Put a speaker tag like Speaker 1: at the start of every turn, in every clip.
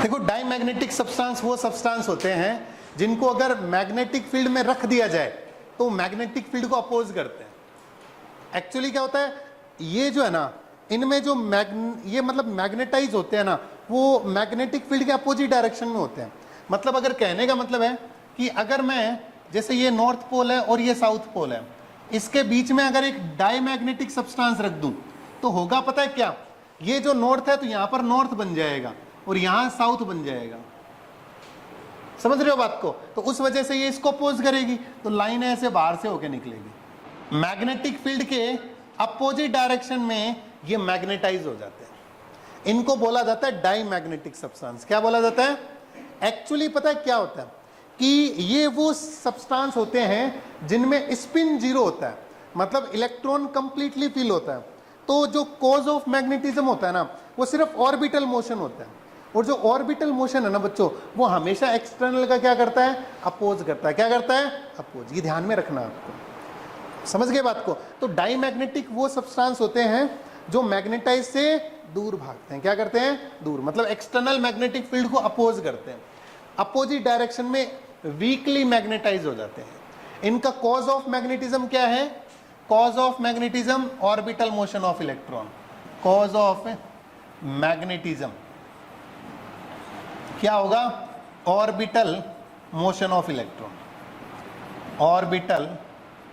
Speaker 1: देखो diamagnetic substance वो substance होते हैं जिनको अगर मैग्नेटिक फील्ड में रख दिया जाए तो मैग्नेटिक फील्ड को अपोज करते हैं। एक्चुअली क्या होता है, ये जो है ना, इनमें जो ये मतलब मैग्नेटाइज होते हैं ना, वो मैग्नेटिक फील्ड के अपोजिट डायरेक्शन में होते हैं। मतलब अगर कहने का मतलब है कि अगर मैं, जैसे ये नॉर्थ पोल है और ये साउथ पोल है, इसके बीच में अगर एक डाईमैग्नेटिक सब्सटेंस रख दूं तो होगा पता है क्या, ये जो नॉर्थ है तो यहां पर नॉर्थ बन जाएगा और यहां साउथ बन जाएगा। समझ रहे हो बात को? तो उस वजह से ये इसको अपोज करेगी, तो लाइन ऐसे बाहर से होकर निकलेगी। मैग्नेटिक फील्ड के अपोजिट डायरेक्शन में ये मैग्नेटाइज हो जाते हैं, इनको बोला जाता है डाईमैग्नेटिक सब्सटेंस। क्या बोला जाता है? एक्चुअली पता है क्या होता है कि ये वो सब्सटेंस होते हैं जिनमें स्पिन जीरो होता है, मतलब इलेक्ट्रॉन कंप्लीटली फिल होता है। तो जो कॉज ऑफ मैग्नेटिज्म होता है ना, वो सिर्फ ऑर्बिटल मोशन होता है, और जो ऑर्बिटल मोशन है ना बच्चों, वो हमेशा एक्सटर्नल का क्या करता है? अपोज करता है। क्या करता है? अपोज। ये ध्यान में रखना आपको, समझ गए बात को? तो डाईमैग्नेटिक वो सब्सटेंस होते हैं जो मैग्नेटाइज से दूर भागते हैं। क्या करते हैं? दूर, मतलब एक्सटर्नल मैग्नेटिक फील्ड को अपोज करते हैं, अपोजिट डायरेक्शन में वीकली मैग्नेटाइज हो जाते हैं। इनका कॉज ऑफ मैग्नेटिज्म क्या है? Cause of magnetism orbital motion of electron. Cause of magnetism क्या होगा? Orbital motion of electron. Orbital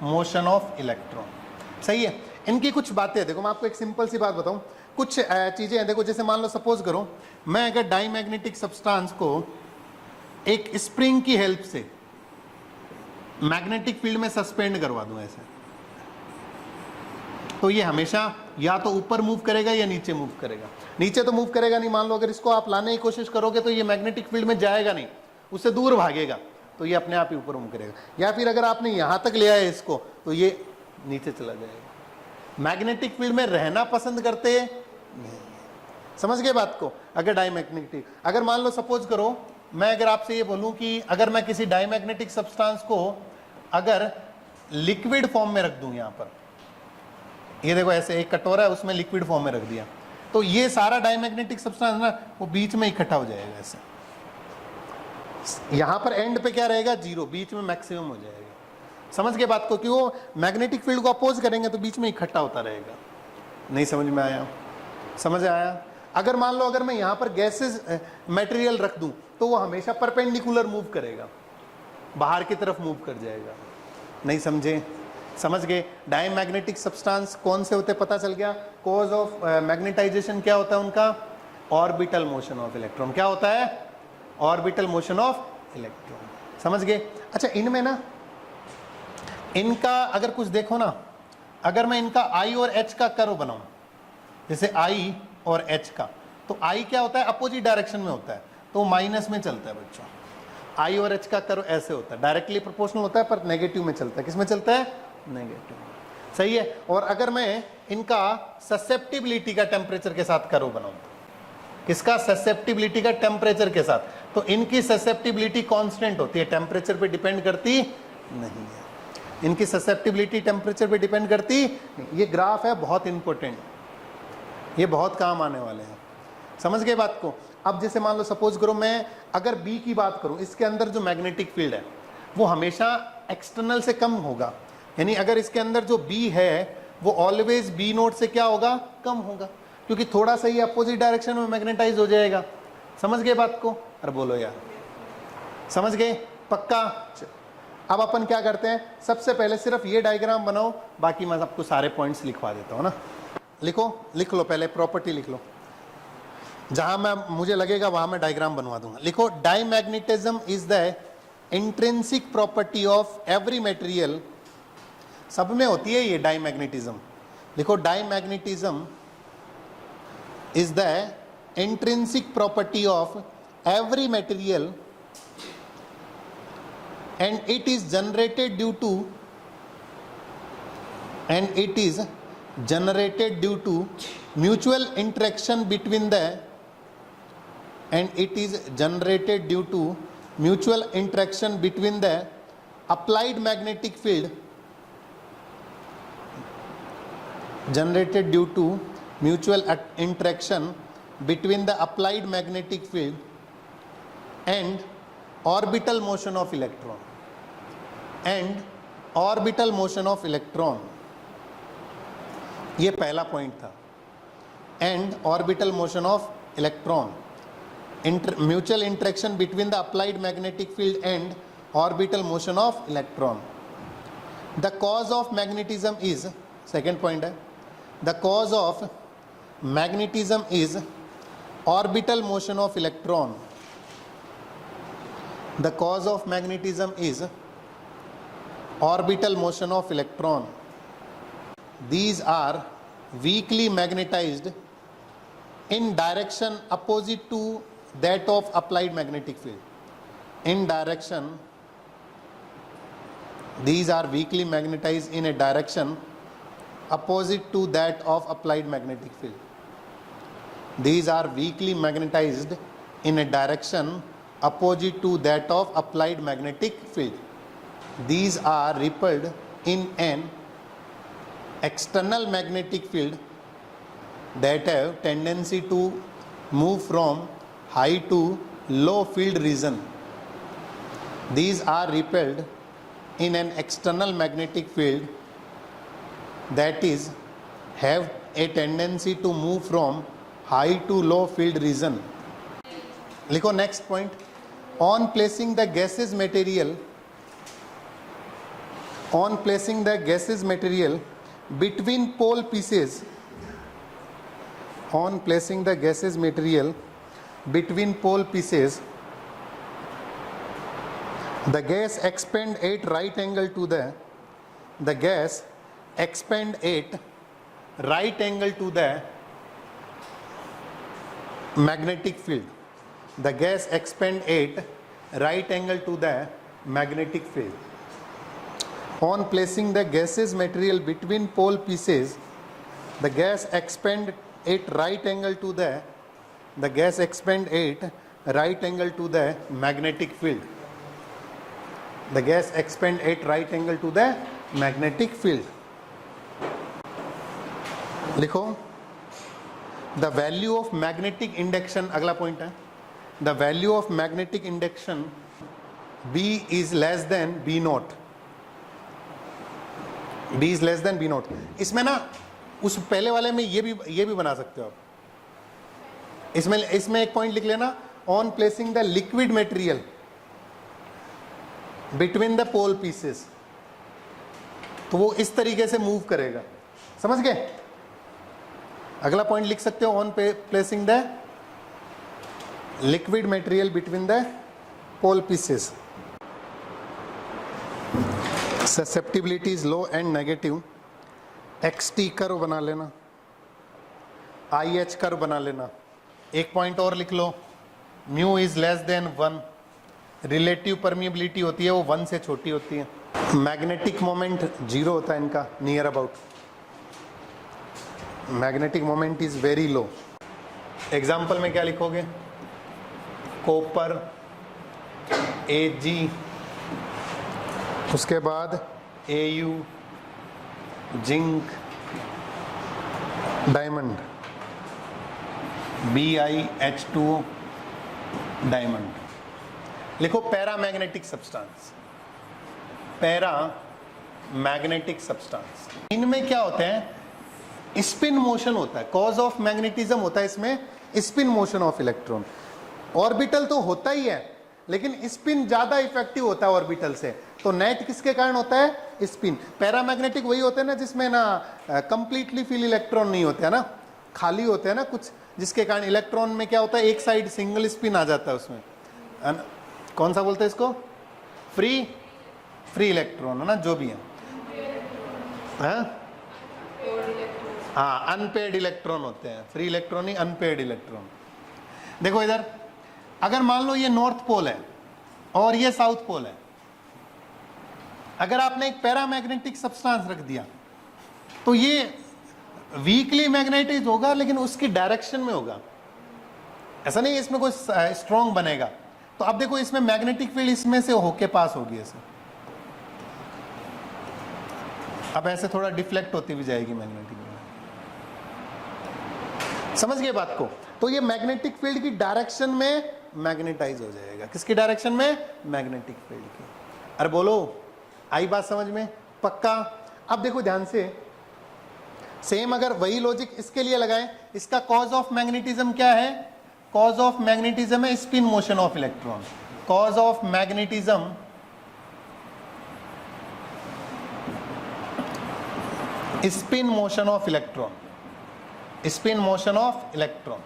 Speaker 1: motion of electron, सही है। इनकी कुछ बातें देखो, मैं आपको एक सिंपल सी बात बताऊं, कुछ चीजें हैं। देखो, जैसे मान लो सपोज करो मैं अगर डाईमैग्नेटिक सब्सटेंस को एक स्प्रिंग की हेल्प से मैग्नेटिक फील्ड में सस्पेंड करवा दूं ऐसे, तो ये हमेशा या तो ऊपर मूव करेगा या नीचे मूव करेगा। नीचे तो मूव करेगा नहीं। मान लो अगर इसको आप लाने की कोशिश करोगे तो ये मैग्नेटिक फील्ड में जाएगा नहीं, उससे दूर भागेगा, तो ये अपने आप ही ऊपर मूव करेगा। या फिर अगर आपने यहां तक ले आए इसको, तो ये नीचे चला जाएगा। मैग्नेटिक फील्ड में रहना पसंद करते नहीं। समझ गए बात को? अगर डाईमैग्नेटिक, अगर मान लो सपोज करो मैं अगर आपसे ये बोलूं कि अगर मैं किसी डाईमैग्नेटिक सब्सटेंस को अगर लिक्विड फॉर्म में रख दूं, यहां पर ये देखो ऐसे एक कटोरा है, उसमें लिक्विड फॉर्म में रख दिया, तो ये सारा डाईमैग्नेटिक सब्सटेंस ना वो बीच में इकट्ठा हो जाएगा ऐसे। यहां पर एंड पे क्या रहेगा? जीरो, बीच में मैक्सिमम हो जाएगा। समझ के बात को? कि वो मैग्नेटिक फील्ड को अपोज करेंगे तो बीच में इकट्ठा होता रहेगा। नहीं समझ में आया? समझ आया? अगर मान लो अगर मैं यहां पर गैसेस मटेरियल रख दूं तो वो हमेशा परपेंडिकुलर मूव करेगा, बाहर की तरफ मूव कर जाएगा। नहीं समझे? समझ गए? डाईमैग्नेटिक सब्सटेंस कौन से होते पता चल गया। कॉज ऑफ मैग्नेटाइजेशन क्या होता है उनका? Orbital motion of electron. क्या होता है? Orbital motion of electron. समझ गए? अच्छा, इनमें ना इनका अगर कुछ देखो ना, अगर मैं इनका आई और एच का कर्व बनाऊं, जैसे आई और एच का, तो आई क्या होता है? अपोजिट डायरेक्शन में होता है, तो माइनस में चलता है बच्चों। आई और एच का कर्व ऐसे होता है, डायरेक्टली प्रोपोर्शनल होता है पर नेगेटिव में चलता है। किस में चलता है? नेगेटिव। सही है। और अगर मैं इनका ससेप्टिबिलिटी का टेम्परेचर के साथ कर्व बनाऊं, किसका? ससेप्टिबिलिटी का टेम्परेचर के साथ, तो इनकी ससेप्टिबिलिटी कांस्टेंट होती है, टेम्परेचर पे डिपेंड करती नहीं है। इनकी ससेप्टिबिलिटी टेम्परेचर पे डिपेंड करती। ये ग्राफ है बहुत इंपॉर्टेंट, ये बहुत काम आने वाले हैं। समझ गए बात को? अब जैसे मान लो सपोज करो मैं अगर बी की बात करूं, इसके अंदर जो मैग्नेटिक फील्ड है वो हमेशा एक्सटर्नल से कम होगा, यानी अगर इसके अंदर जो बी है वो ऑलवेज बी नोट से क्या होगा? कम होगा, क्योंकि थोड़ा सा ही अपोजिट डायरेक्शन में मैग्नेटाइज हो जाएगा। समझ गए बात को? अरे बोलो यार, समझ गए? पक्का? अब अपन क्या करते हैं, सबसे पहले सिर्फ ये डायग्राम बनाओ, बाकी मैं आपको सारे पॉइंट्स लिखवा देता हूँ ना। लिखो, लिख लो, पहले प्रॉपर्टी लिख लो, जहां मैं मुझे लगेगा वहां मैं डायग्राम बनवा दूंगा। लिखो, diamagnetism is the intrinsic property of every material. सब में होती है ये डाईमैग्नेटिज्म। लिखो, diamagnetism is the intrinsic property of every material and it is generated due to mutual interaction between the applied magnetic field and orbital motion of electron, and orbital motion of electron, ये पहला point था, and orbital motion of electron, mutual interaction between the applied magnetic field and orbital motion of electron. The cause of magnetism is, second point है, the cause of magnetism is orbital motion of electron. The cause of magnetism is orbital motion of electron. These are weakly magnetized in direction opposite to that of applied magnetic field. In direction, these are weakly magnetized in a direction opposite to that of applied magnetic field. These are weakly magnetized in a direction opposite to that of applied magnetic field. These are repelled in an external magnetic field that have tendency to move from high to low field region. These are repelled in an external magnetic field that is have a tendency to move from high to low field region. लिखो next point. On placing the gaseous material, on placing the gaseous material between pole pieces, on placing the gaseous material between pole pieces, the gas expand at right angle to the gas expand at right angle to the magnetic field. The gas expand at right angle to the magnetic field. On placing the gaseous material between pole pieces, the gas expand at right angle to the gas expand at right angle to the magnetic field. The gas expand at right angle to the magnetic field. लिखो, the value of magnetic induction, अगला point है, the value of magnetic induction B is less than B naught. B is less than B naught. इसमें ना उस पहले वाले में ये भी बना सकते हो आप. इसमें एक पॉइंट लिख लेना, on placing the liquid material between the pole pieces, तो वो इस तरीके से मूव करेगा. समझ गए? अगला पॉइंट लिख सकते हो, on placing the liquid material between the pole pieces. Susceptibility is low and negative. XT curve बना लेना, IH कर्व बना लेना. एक पॉइंट और लिख लो, mu is less than 1. Relative permeability होती है वो 1 से छोटी होती है. मैग्नेटिक मोमेंट 0 होता है इनका, near about. Magnetic moment is very low. Example में क्या लिखोगे? कॉपर Ag, उसके बाद Au, zinc, diamond BiH2O, diamond. लिखो पैरामैग्नेटिक सब्सटेंस. पैरामैग्नेटिक सब्सटेंस, इनमें क्या होते हैं? स्पिन मोशन होता है. कॉज ऑफ मैग्नेटिज्म होता है इसमें spin motion of electron. Orbital तो होता ही है, लेकिन स्पिन ज्यादा इफेक्टिव होता है ऑर्बिटल से. तो नेट किसके कारण होता है? स्पिन. पैरामैग्नेटिक वही होते हैं ना जिसमें ना कंप्लीटली फिल इलेक्ट्रॉन नहीं होते हैं ना, खाली होते हैं ना कुछ, जिसके कारण इलेक्ट्रॉन में क्या होता है, एक साइड सिंगल स्पिन आ जाता है उसमें. कौन सा बोलते हैं इसको? फ्री इलेक्ट्रॉन है ना, जो भी है. हाँ, अनपेड इलेक्ट्रॉन होते हैं. फ्री इलेक्ट्रॉन ही अनपेड इलेक्ट्रॉन. देखो इधर, अगर मान लो ये नॉर्थ पोल है और ये साउथ पोल है, अगर आपने एक पैरामैग्नेटिक सब्सटेंस रख दिया तो ये वीकली मैग्नेटाइज होगा, लेकिन उसकी डायरेक्शन में होगा. ऐसा नहीं इसमें कोई स्ट्रॉन्ग बनेगा. तो अब देखो इसमें मैग्नेटिक फील्ड इसमें से होके पास होगी ऐसे. अब ऐसे थोड़ा डिफ्लेक्ट होती भी जाएगी मैग्नेटिक फील्ड. समझ गए बात को? तो ये मैग्नेटिक फील्ड की डायरेक्शन में मैग्नेटाइज हो जाएगा। किसकी डायरेक्शन में? मैग्नेटिक फील्ड की। अरे बोलो, आई बात समझ में? पक्का? अब देखो ध्यान से, सेम अगर वही लॉजिक इसके लिए लगाएं, इसका कॉज ऑफ मैग्नेटिज्म क्या है? कॉज ऑफ मैग्नेटिज्म है spin motion of electron. Cause of magnetism spin motion of electron, spin motion of electron.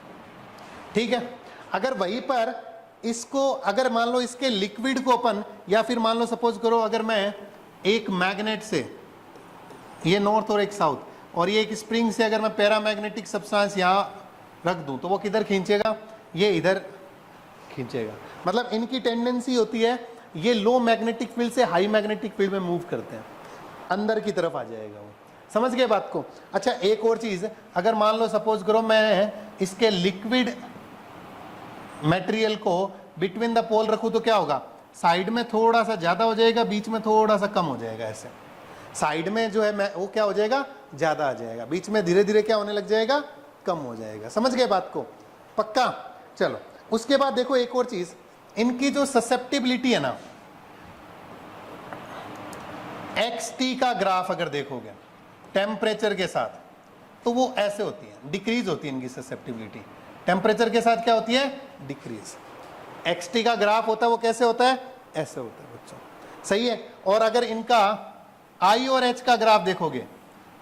Speaker 1: ठीक है, अगर वहीं पर इसको, अगर मान लो इसके लिक्विड को अपन, या फिर मान लो सपोज करो अगर मैं एक मैग्नेट से, ये नॉर्थ और एक साउथ, और ये एक स्प्रिंग से अगर मैं पैरामैग्नेटिक सब्सटेंस यहाँ रख दूं, तो वो किधर खींचेगा? ये इधर खींचेगा। मतलब इनकी टेंडेंसी होती है ये लो मैग्नेटिक फील्ड से हाई मैग्नेटिक फील्ड में मूव करते हैं, अंदर की तरफ आ जाएगा वो। समझ गए बात को? अच्छा, एक और चीज, अगर मान लो सपोज करो मैं इसके लिक्विड मटेरियल को बिटवीन द पोल रखूं, तो क्या होगा? साइड में थोड़ा सा ज्यादा हो जाएगा, बीच में थोड़ा सा कम हो जाएगा। ऐसे साइड में जो है वो क्या हो जाएगा? ज्यादा आ जाएगा, बीच में धीरे धीरे क्या होने लग जाएगा? कम हो जाएगा। समझ गए बात को? पक्का? चलो, उसके बाद देखो एक और चीज, इनकी जो ससेप्टिबिलिटी है ना, XT का ग्राफ अगर देखोगे टेम्परेचर के साथ, तो वो ऐसे होती है, डिक्रीज होती है इनकी ससेप्टिबिलिटी। टेम्परेचर के साथ क्या होती है? डिक्रीज। XT का ग्राफ होता है वो कैसे होता है? ऐसे होता है बच्चों। सही है। और अगर इनका I और H का ग्राफ देखोगे,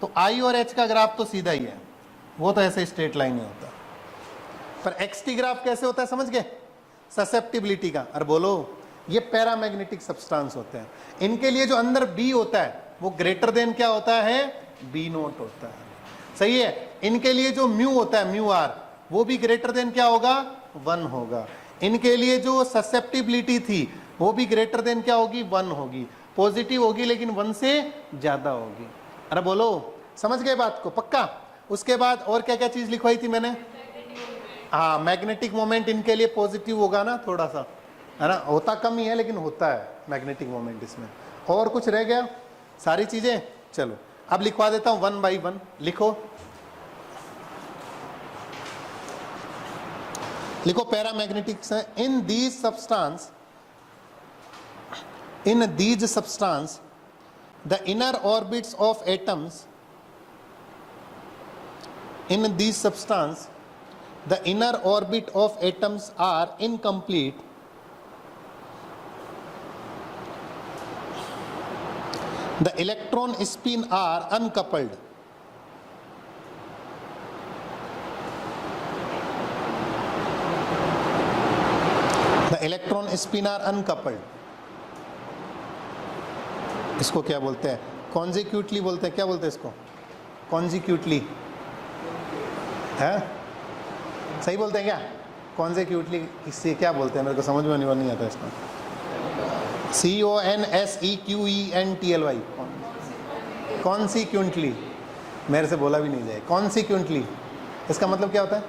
Speaker 1: तो I और H का ग्राफ तो सीधा ही है, वो तो ऐसे स्ट्रेट लाइन ही होता है। पर XT ग्राफ कैसे होता है? समझ गए? ससेप्टिबिलिटी का। अरे बोलो, ये पैरामैग्नेटिक सब्सटेंस होते हैं, इनके लिए जो अंदर B होता है वो ग्रेटर देन क्या होता है? B नोट होता है। सही है। इनके लिए जो म्यू होता है, म्यू आर, वो भी ग्रेटर देन क्या होगा? 1 होगा। इनके लिए जो ससेप्टिबिलिटी थी वो भी ग्रेटर देन क्या होगी? 1 होगी। पॉजिटिव होगी लेकिन 1 से ज्यादा होगी। अरे बोलो, समझ गए बात को? पक्का? उसके बाद और क्या क्या चीज लिखवाई थी मैंने? हाँ, मैग्नेटिक मोमेंट इनके लिए पॉजिटिव होगा ना, थोड़ा सा, है ना? होता कम ही है लेकिन होता है मैग्नेटिक मोमेंट इसमें। और कुछ रह गया? सारी चीजें? चलो अब लिखवा देता हूं 1 by 1। लिखो, लिखो paramagnetic in these substance, in these substance the inner orbits of atoms, in these substance the inner orbit of atoms are incomplete, the electron spin are uncoupled, the electron spin are uncoupled। इसको क्या बोलते हैं? कॉन्जिक्यूटली बोलते हैं। क्या बोलते हैं इसको? कॉन्जिक्यूटली है? सही बोलते हैं क्या? कॉन्जिक्यूटली इससे क्या बोलते हैं? मेरे को समझ में नहीं आता इसका। CONSEQUENTLY, consequently. मेरे से बोला भी नहीं जाए। कॉन्सिक्वेंटली इसका मतलब क्या होता है?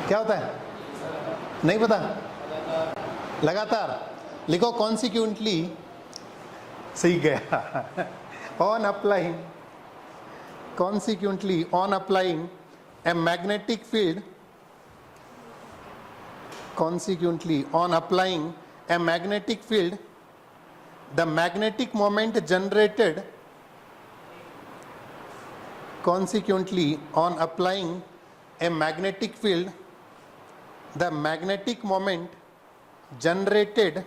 Speaker 1: क्या होता है? नहीं पता? लगातार। लिखो कॉन्सिक्वेंटली। सही गया। On applying, consequently on applying a magnetic field, consequently on applying a magnetic field, the magnetic moment generated, consequently on applying a magnetic field, the magnetic moment generated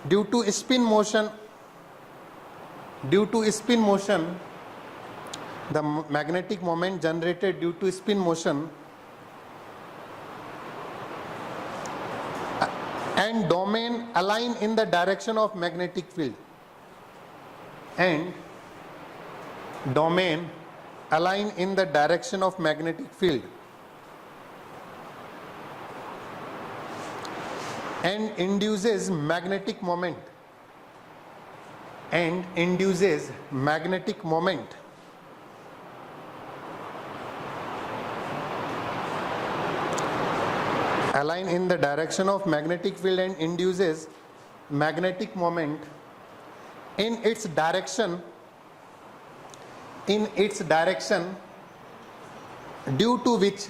Speaker 1: due to spin motion, due to spin motion, the magnetic moment generated due to spin motion and domain align in the direction of magnetic field, and domain align in the direction of magnetic field, and induces magnetic moment, and induces magnetic moment align in the direction of magnetic field and induces magnetic moment in its direction, due to which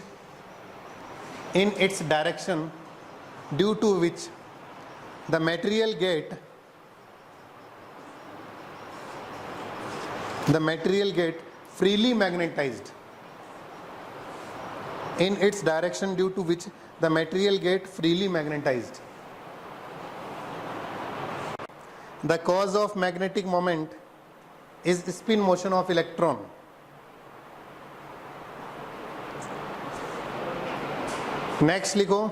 Speaker 1: in its direction due to which the material get freely magnetized, in its direction due to which the material get freely magnetized. The cause of magnetic moment is spin motion of electron. Next लिखो,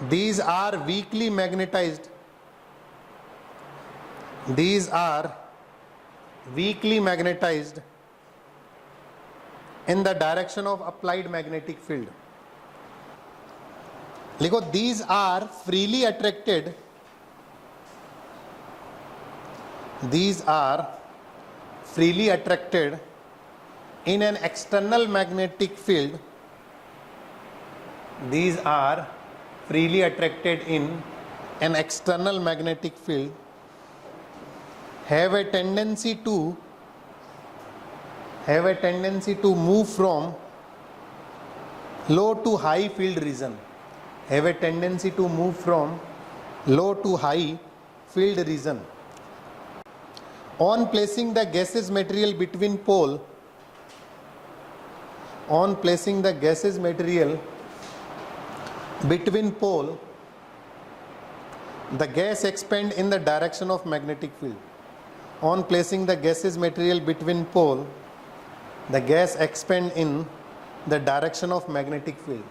Speaker 1: these are weakly magnetized. These are weakly magnetized in the direction of applied magnetic field. लिखो, these are freely attracted. These are freely attracted in an external magnetic field. These are freely attracted in an external magnetic field, have a tendency to move from low to high field region. Have a tendency to move from low to high field region. On placing the gaseous material between pole, the gas expand in the direction of magnetic field. On placing the gaseous material between pole, the gas expand in the direction of magnetic field.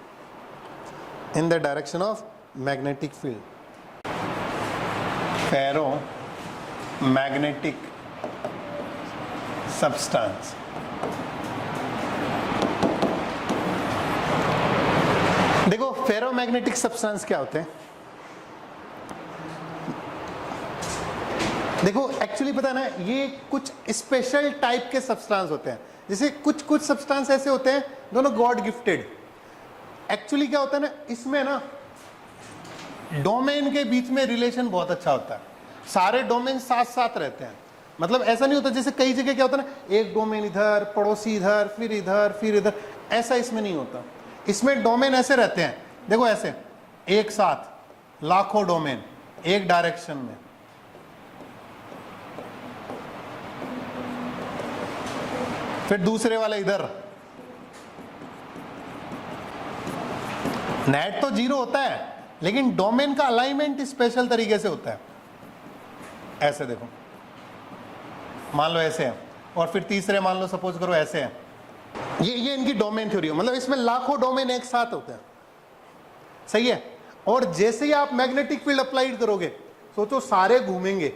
Speaker 1: In the direction of magnetic field. Ferromagnetic substance. देखो ferromagnetic substance क्या होते हैं? देखो actually पता ना, ये कुछ special type के सब्सटेंस होते हैं. जैसे कुछ सब्सटेंस ऐसे होते हैं दोनों गॉड गिफ्टेड. एक्चुअली क्या होता है ना, इसमें ना डोमेन के बीच में रिलेशन बहुत अच्छा होता है. सारे डोमेन साथ साथ रहते हैं. मतलब ऐसा नहीं होता जैसे कई जगह क्या होता है ना, एक डोमेन इधर, पड़ोसी इधर, फिर इधर, फिर इधर. ऐसा इसमें नहीं होता. इसमें डोमेन ऐसे रहते हैं, देखो ऐसे एक साथ लाखों डोमेन एक डायरेक्शन में. फिर दूसरे वाला इधर. नेट तो जीरो होता है लेकिन डोमेन का अलाइनमेंट स्पेशल तरीके से होता है. ऐसे देखो, मान लो ऐसे है, और फिर तीसरे मान लो सपोज करो ऐसे है. ये इनकी डोमेन थ्योरी है. मतलब इसमें लाखों डोमेन एक साथ होते हैं. सही है. और जैसे ही आप मैग्नेटिक फील्ड अप्लाइड करोगे, सोचो सारे घूमेंगे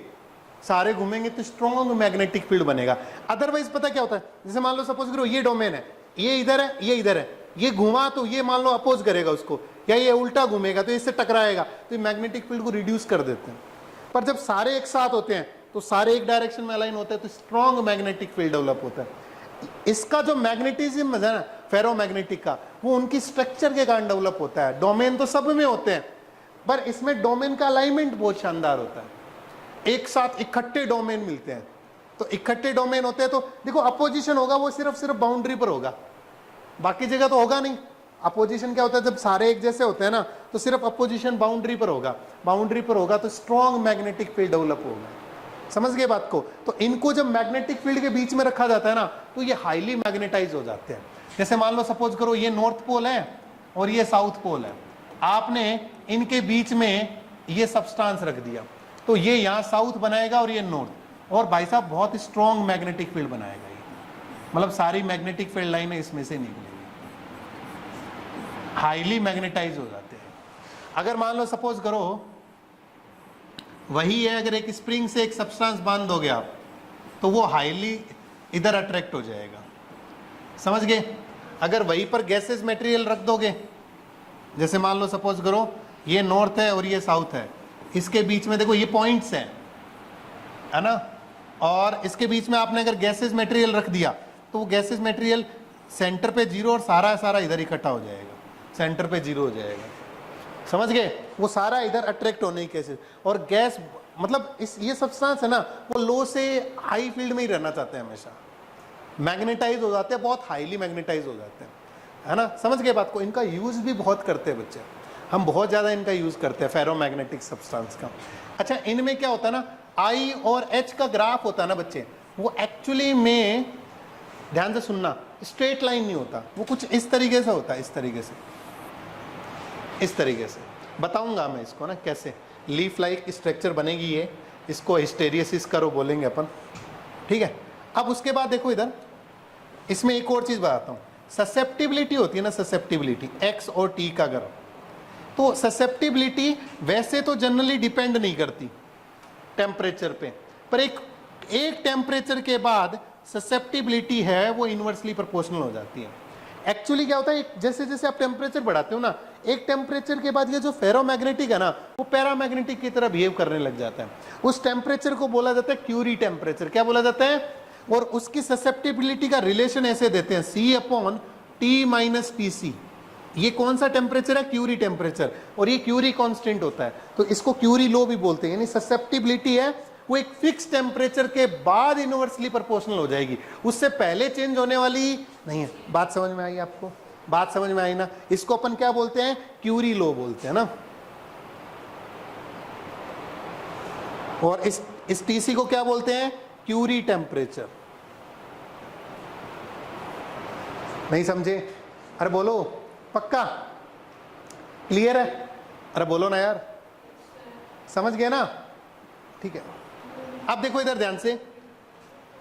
Speaker 1: तो स्ट्रॉन्ग मैग्नेटिक फील्ड बनेगा. अदरवाइज पता क्या होता है, जैसे मान लो सपोज करो ये डोमेन है, ये इधर है, ये इधर है, ये घुमा तो ये मान लो अपोज करेगा उसको, या ये उल्टा घूमेगा तो इससे टकराएगा, तो ये मैग्नेटिक फील्ड को रिड्यूस कर देते हैं. पर जब सारे एक साथ होते हैं तो सारे एक डायरेक्शन में अलाइन होते हैं, तो स्ट्रॉन्ग मैग्नेटिक फील्ड डेवलप होता है. इसका जो मैग्नेटिज्म है ना फेरोमैग्नेटिक का, वो उनकी स्ट्रक्चर के कारण डेवलप होता है. डोमेन तो सब में होते हैं, पर इसमें डोमेन का अलाइनमेंट बहुत शानदार होता है. एक साथ इकट्ठे डोमेन मिलते हैं, तो इकट्ठे डोमेन होते हैं तो देखो अपोजिशन होगा वो सिर्फ बाउंड्री पर होगा, बाकी जगह तो होगा नहीं. अपोजिशन क्या होता है, जब सारे एक जैसे होते हैं ना तो सिर्फ अपोजिशन बाउंड्री पर होगा. बाउंड्री पर होगा तो स्ट्रॉन्ग मैग्नेटिक फील्ड डेवलप होगा. समझ गए बात को? तो इनको जब मैग्नेटिक फील्ड के बीच में रखा जाता है ना तो ये हाईली मैग्नेटाइज हो जाते हैं. जैसे मान लो सपोज करो ये नॉर्थ पोल है और ये साउथ पोल है, आपने इनके बीच में ये सब्सटेंस रख दिया तो ये यहाँ साउथ बनाएगा और ये नॉर्थ, और भाई साहब बहुत स्ट्रॉन्ग मैग्नेटिक फील्ड बनाएगा ये. मतलब सारी मैग्नेटिक फील्ड लाइनें इसमें से निकलेगी, हाईली मैग्नेटाइज हो जाते हैं. अगर मान लो सपोज करो वही है, अगर एक स्प्रिंग से एक सब्सटेंस बांध दोगे आप तो वो हाईली इधर अट्रैक्ट हो जाएगा. समझ गए? अगर वहीं पर गैसेस मटेरियल रख दोगे, जैसे मान लो सपोज करो ये नॉर्थ है और ये साउथ है, इसके बीच में देखो ये पॉइंट्स हैं, है ना, और इसके बीच में आपने अगर गैसेस मटेरियल रख दिया तो वो गैसेस मटेरियल सेंटर पे जीरो और सारा इधर इकट्ठा हो जाएगा, सेंटर पे जीरो हो जाएगा. समझ गए? वो सारा इधर अट्रैक्ट होने की केसेस. और गैस मतलब ये सब्सटेंस है ना, वो लो से हाई फील्ड में ही रहना चाहते हैं, हमेशा मैग्नेटाइज हो जाते हैं, बहुत हाईली मैग्नेटाइज हो जाते हैं. है ना, समझ गए बात को। इनका यूज भी बहुत करते हैं बच्चे, हम बहुत ज्यादा इनका यूज करते हैं फेरोमैग्नेटिक सब्सटेंस का। अच्छा, इनमें क्या होता है ना, आई और एच का ग्राफ होता है ना बच्चे, वो एक्चुअली में, ध्यान से सुनना, स्ट्रेट लाइन नहीं होता, वो कुछ इस तरीके से होता है, इस तरीके से, इस तरीके से। बताऊंगा मैं इसको ना कैसे लीफ लाइक स्ट्रक्चर बनेगी ये, इसको हिस्टेरियोसिस करो बोलेंगे अपन, ठीक है। अब उसके बाद देखो इधर, इसमें एक और चीज बताता हूं, ससेप्टिबिलिटी होती है ना, ससेप्टिबिलिटी एक्स और टी का अगर, तो ससेप्टिबिलिटी वैसे तो जनरली डिपेंड नहीं करती टेम्परेचर पे, पर एक टेम्परेचर के बाद ससेप्टिबिलिटी है वो इनवर्सली प्रोपोर्शनल हो जाती है। एक्चुअली क्या होता है, जैसे जैसे आप टेम्परेचर बढ़ाते हो ना, एक टेम्परेचर के बाद ये जो फेरोमैग्नेटिक है ना, वो पैरामैग्नेटिक की तरह बिहेव करने लग जाता है। उस टेम्परेचर को बोला जाता है क्यूरी टेम्परेचर। क्या बोला जाता है? और उसकी ससेप्टिबिलिटी का रिलेशन ऐसे देते हैं, C/T-TC। ये कौन सा टेम्परेचर है? क्यूरी टेम्परेचर, और ये क्यूरी कांस्टेंट होता है, तो इसको क्यूरी लो भी बोलते हैं। यानी ससेप्टिबिलिटी है वो एक फिक्स टेम्परेचर के बाद इनवर्सली प्रोपोर्शनल हो जाएगी, उससे पहले चेंज होने वाली नहीं है। बात समझ में आई आपको? बात समझ में आई ना? इसको अपन क्या बोलते हैं? क्यूरी लो बोलते हैं ना। और इस टीसी को क्या बोलते हैं? Curie temperature. नहीं समझे? अरे बोलो, पक्का क्लियर है? अरे बोलो ना यार, समझ गए ना? ठीक है। अब देखो इधर ध्यान से,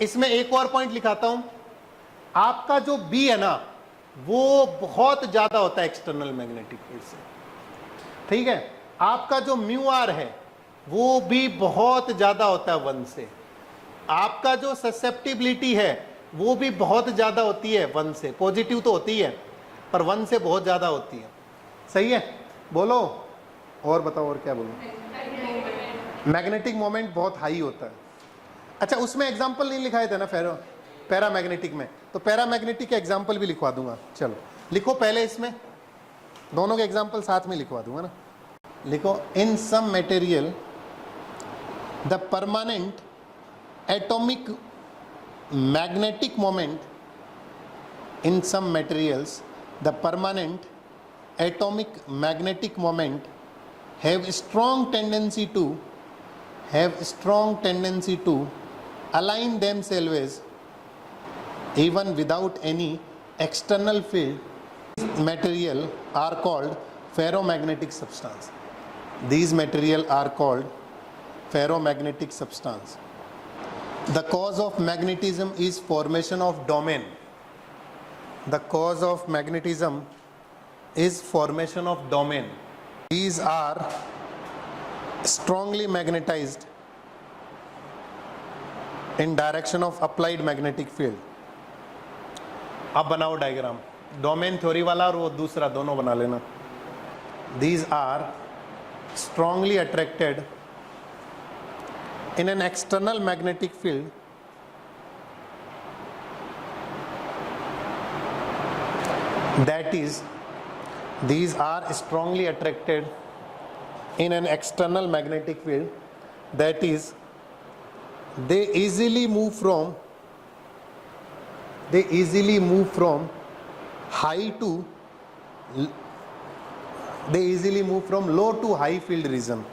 Speaker 1: इसमें एक और पॉइंट लिखाता हूं। आपका जो बी है ना, वो बहुत ज्यादा होता है एक्सटर्नल मैग्नेटिक फील्ड से, ठीक है। आपका जो म्यू आर है वो भी बहुत ज्यादा होता है 1 से। आपका जो ससेप्टिबिलिटी है वो भी बहुत ज्यादा होती है 1 से। पॉजिटिव तो होती है पर 1 से बहुत ज्यादा होती है। सही है? बोलो और बताओ, और क्या बोलो? मैग्नेटिक मोमेंट बहुत हाई होता है। अच्छा, उसमें एग्जांपल नहीं लिखाए थे ना पैरामैग्नेटिक में, तो पैरामैग्नेटिक के एग्जांपल भी लिखवा दूंगा। चलो लिखो पहले, इसमें दोनों के एग्जांपल साथ में लिखवा दूंगा ना। लिखो, in some material the permanent atomic magnetic moment, in some materials the permanent atomic magnetic moment have strong tendency to align themselves even without any external field. These material are called ferromagnetic substance. These material are called ferromagnetic substance. The cause of magnetism is formation of domain. The cause of magnetism is formation of domain. These are strongly magnetized in direction of applied magnetic field. अब बनाओ diagram, domain theory वाला और वो दूसरा, दोनों बना लेना। These are strongly attracted in an external magnetic field that is, these are strongly attracted in an external magnetic field that is, they easily move from high to they easily move from low to high field region.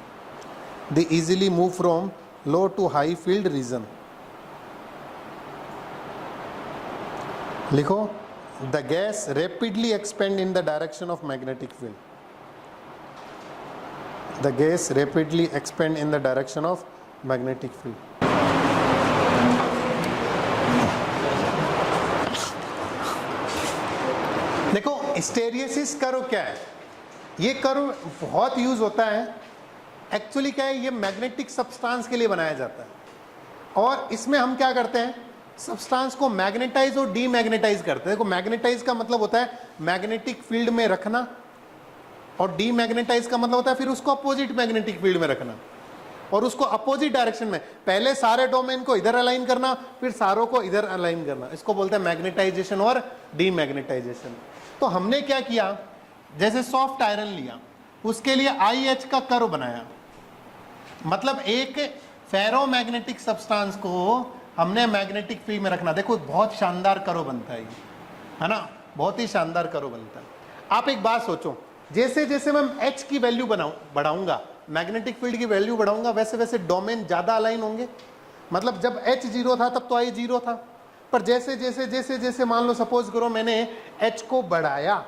Speaker 1: They easily move from low to high field region. लिखो, the gas rapidly expand in the direction of magnetic field. The gas rapidly expand in the direction of magnetic field. देखो, हिस्टेरियोसिस curve क्या है? ये curve बहुत use होता है। Actually क्या है, ये मैग्नेटिक सब्सटेंस के लिए बनाया जाता है, और इसमें हम क्या करते हैं, सब्सटेंस को मैग्नेटाइज और डीमैग्नेटाइज करते हैं। देखो, मैग्नेटाइज का मतलब होता है मैग्नेटिक फील्ड में रखना, और डीमैग्नेटाइज का मतलब होता है फिर उसको अपोजिट मैग्नेटिक फील्ड में रखना, और उसको अपोजिट डायरेक्शन में, पहले सारे डोमेन को इधर अलाइन करना, फिर सारों को इधर अलाइन करना। इसको बोलते हैं मैग्नेटाइजेशन और डीमैग्नेटाइजेशन। तो हमने क्या किया, जैसे सॉफ्ट आयरन लिया, उसके लिए IH का कर्व बनाया, मतलब एक फेरोमैग्नेटिक सब्सटेंस को हमने मैग्नेटिक फील्ड में रखना। देखो बहुत शानदार कर्व बनता है ना, बहुत ही शानदार करो बनता है। आप एक बात सोचो, जैसे जैसे मैं H की वैल्यू बढ़ाऊंगा, मैग्नेटिक फील्ड की वैल्यू बढ़ाऊंगा, वैसे वैसे डोमेन ज्यादा अलाइन होंगे। मतलब जब H 0 था तब तो I 0 था, पर जैसे जैसे जैसे जैसे मान लो सपोज करो मैंने H को बढ़ाया,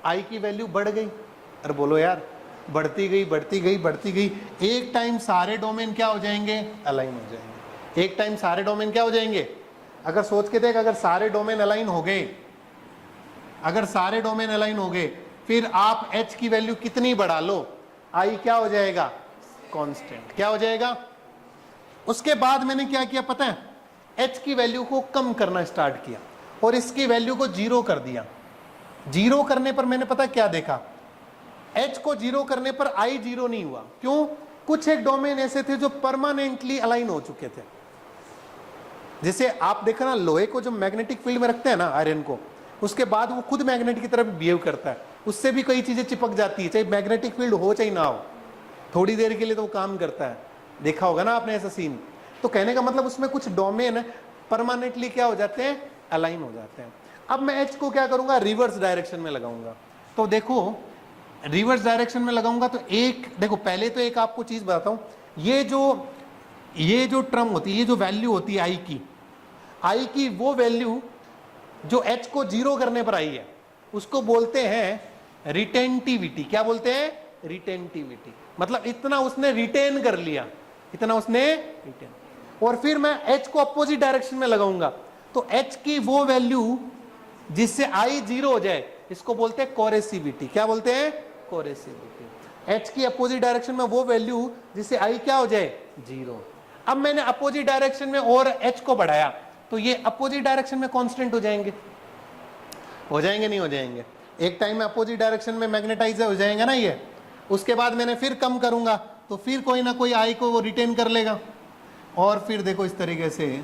Speaker 1: I की वैल्यू बढ़ गई। अरे बोलो यार, बढ़ती गई बढ़ती गई बढ़ती गई, एक टाइम सारे डोमेन क्या हो जाएंगे, अलाइन हो जाएंगे। एक टाइम सारे डोमेन क्या हो जाएंगे, अगर सोच के देख, अगर सारे डोमेन अलाइन हो गए, अगर सारे डोमेन अलाइन हो गए, फिर आप H की वैल्यू कितनी बढ़ा लो, I क्या हो जाएगा, कांस्टेंट क्या हो जाएगा। उसके बाद मैंने क्या किया पता है, H की वैल्यू को कम करना स्टार्ट किया और इसकी वैल्यू को 0 कर दिया। 0 करने पर मैंने पता क्या देखा, H को 0 करने पर I 0 नहीं हुआ। क्यों, कुछ एक डोमेन ऐसे थे जो परमानेंटली अलाइन हो चुके थे। जैसे आप देखो ना, लोहे को जो मैग्नेटिक फील्ड में रखते हैं ना, आयरन को, उसके बाद वो खुद मैग्नेट की तरफ बिहेव करता है, उससे भी कई चीजें चिपक जाती है, चाहे मैग्नेटिक फील्ड हो चाहे ना हो, थोड़ी देर के लिए तो वो काम करता है। देखा होगा ना आपने ऐसा सीन। तो कहने का मतलब उसमें कुछ डोमेन परमानेंटली क्या हो जाते हैं, अलाइन हो जाते हैं। अब मैं H को क्या करूंगा, रिवर्स डायरेक्शन में लगाऊंगा। तो देखो रिवर्स डायरेक्शन में लगाऊंगा तो एक देखो, पहले तो एक आपको चीज बताता हूं, ये जो टर्म होती है, ये जो वैल्यू होती है I की वो वैल्यू जो H को 0 करने पर आई है, उसको बोलते हैं रिटेंटिविटी। क्या बोलते हैं, रिटेंटिविटी। मतलब इतना उसने रिटेन कर लिया, इतना उसने रिटेन। और फिर मैं H को अपोजिट डायरेक्शन में लगाऊंगा, तो H की वो वैल्यू जिससे I 0 हो जाए, इसको बोलते हैं कोरेसिविटी। क्या बोलते हैं, कोरेसिविटी। H की अपोजिट डायरेक्शन में वो वैल्यू जिससे I क्या हो जाए, 0। अब मैंने अपोजिट डायरेक्शन में और H को बढ़ाया, तो ये अपोजिट डायरेक्शन में कांस्टेंट हो जाएंगे नहीं हो जाएंगे। एक टाइम में अपोजिट डायरेक्शन में मैग्नेटाइज हो जाएंगे ना ये। उसके बाद मैंने फिर कम करूंगा तो फिर कोई ना कोई I को वो रिटेन कर लेगा। और फिर देखो इस तरीके से,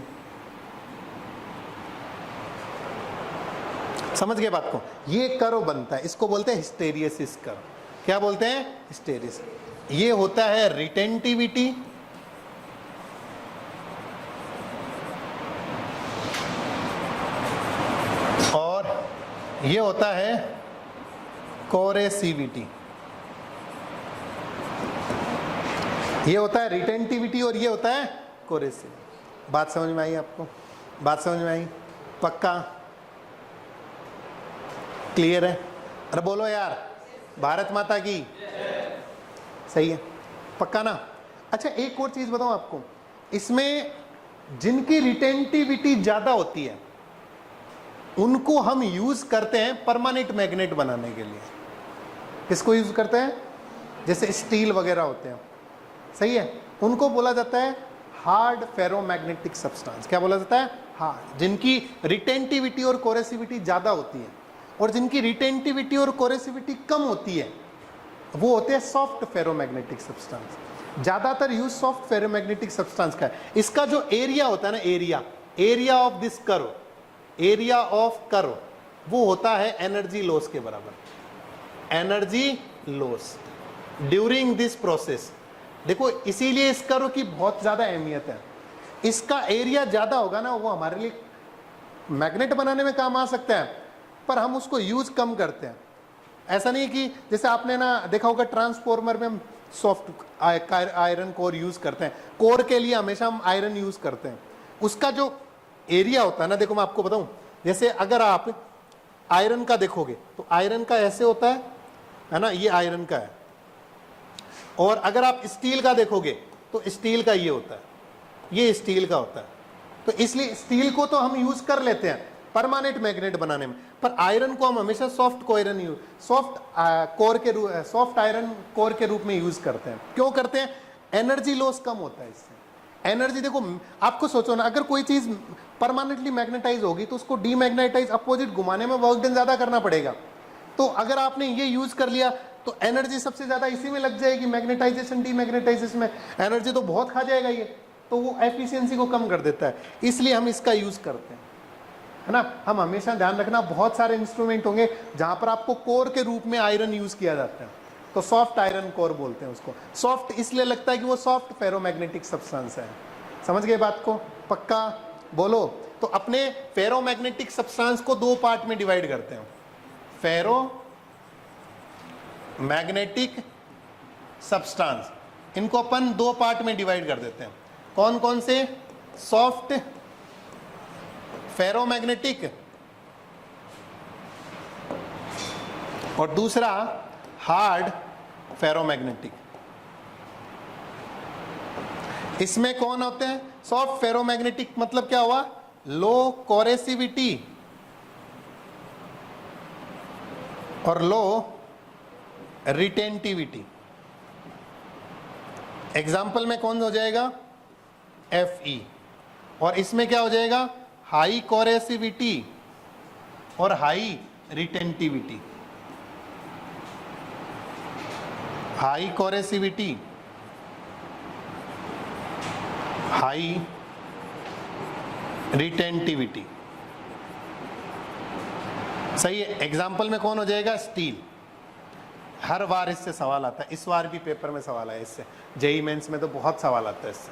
Speaker 1: समझ गए बात को, ये कर्व बनता है, इसको बोलते हैं हिस्टेरिसिस कर्व। क्या बोलते हैं, हिस्टेरिसिस। ये होता है रिटेंटिविटी, और ये होता है कोरेसिविटी। ये होता है रिटेंटिविटी और ये होता है कोरेसिविटी। बात समझ में आई आपको, बात समझ में आई, पक्का क्लियर है। अरे बोलो यार, भारत माता की, सही है, पक्का ना। अच्छा एक और चीज बताऊं आपको, इसमें जिनकी रिटेंटिविटी ज्यादा होती है उनको हम यूज करते हैं परमानेंट मैग्नेट बनाने के लिए। किसको यूज करते हैं, जैसे स्टील वगैरह होते हैं, सही है, उनको बोला जाता है हार्ड फेरोमैग्नेटिक सब्सटेंस। क्या बोला जाता है, हार्ड। जिनकी रिटेंटिविटी और कोरेसिविटी ज्यादा होती है, और जिनकी रिटेंटिविटी और कोरेसिविटी कम होती है, वो होते हैं सॉफ्ट फेरोमैग्नेटिक सब्सटेंस। ज्यादातर यूज सॉफ्ट फेरोमैग्नेटिक सब्सटेंस का है। इसका जो एरिया होता है ना, area of this curve, area of curve, वो होता है एनर्जी लॉस के बराबर, energy loss during this process. देखो इसीलिए इस कर्व की बहुत ज्यादा अहमियत है। इसका एरिया ज्यादा होगा ना, वो हमारे लिए मैग्नेट बनाने में काम आ सकता है, पर हम उसको यूज कम करते हैं। ऐसा नहीं कि जैसे आपने ना देखा होगा ट्रांसफॉर्मर में हम सॉफ्ट आयरन कोर यूज करते हैं, कोर के लिए हमेशा हम आयरन यूज करते हैं। उसका जो एरिया होता है ना, देखो मैं आपको बताऊं, जैसे अगर आप आयरन का देखोगे तो आयरन का ऐसे होता है ना, ये आयरन का है, और अगर आप स्टील का देखोगे तो स्टील का ये होता है, ये स्टील का होता है। तो इसलिए स्टील को तो हम यूज कर लेते हैं परमानेंट मैग्नेट बनाने में, पर आयरन को हम हमेशा सॉफ्ट आयरन कोर के रूप में यूज करते हैं। क्यों करते हैं, एनर्जी लॉस कम होता है इससे। एनर्जी देखो, आपको सोचो ना, अगर कोई चीज परमानेंटली मैग्नेटाइज होगी तो उसको डीमैग्नेटाइज अपोजिट घुमाने में वर्क डन ज्यादा करना पड़ेगा। तो अगर आपने ये यूज कर लिया तो एनर्जी सबसे ज्यादा इसी में लग जाएगी, मैग्नेटाइजेशन डीमैग्नेटाइजेशन में एनर्जी तो बहुत खा जाएगा ये, तो वो एफिशिएंसी को कम कर देता है। इसलिए हम इसका यूज करते हैं, है ना। हम हमेशा ध्यान रखना, बहुत सारे इंस्ट्रूमेंट होंगे जहां पर आपको कोर के रूप में आयरन यूज किया जाता है, तो सॉफ्ट आयरन कोर बोलते हैं उसको। सॉफ्ट इसलिए लगता है कि वो सॉफ्ट फेरोमैग्नेटिक सब्सटेंस है। समझ गए बात को, पक्का बोलो। तो अपने फेरोमैग्नेटिक सब्सटेंस को दो पार्ट में डिवाइड करते हैं, फेरोमैग्नेटिक सब्सटेंस, इनको अपन दो पार्ट में डिवाइड कर देते हैं। कौन कौन से? सॉफ्ट फेरोमैग्नेटिक और दूसरा हार्ड फेरोमैग्नेटिक। इसमें कौन होते हैं? सॉफ्ट फेरोमैग्नेटिक मतलब क्या हुआ? लो कोरेसिविटी और लो रिटेंटिविटी। एग्जाम्पल में कौन हो जाएगा? Fe। और इसमें क्या हो जाएगा? हाई कोरेसिविटी और high retentivity. High coercivity, high retentivity. सही है। एग्जाम्पल में कौन हो जाएगा? स्टील। हर बार इससे सवाल आता है, इस बार भी पेपर में सवाल है इससे, जेईई मेंस में तो बहुत सवाल आता है इससे।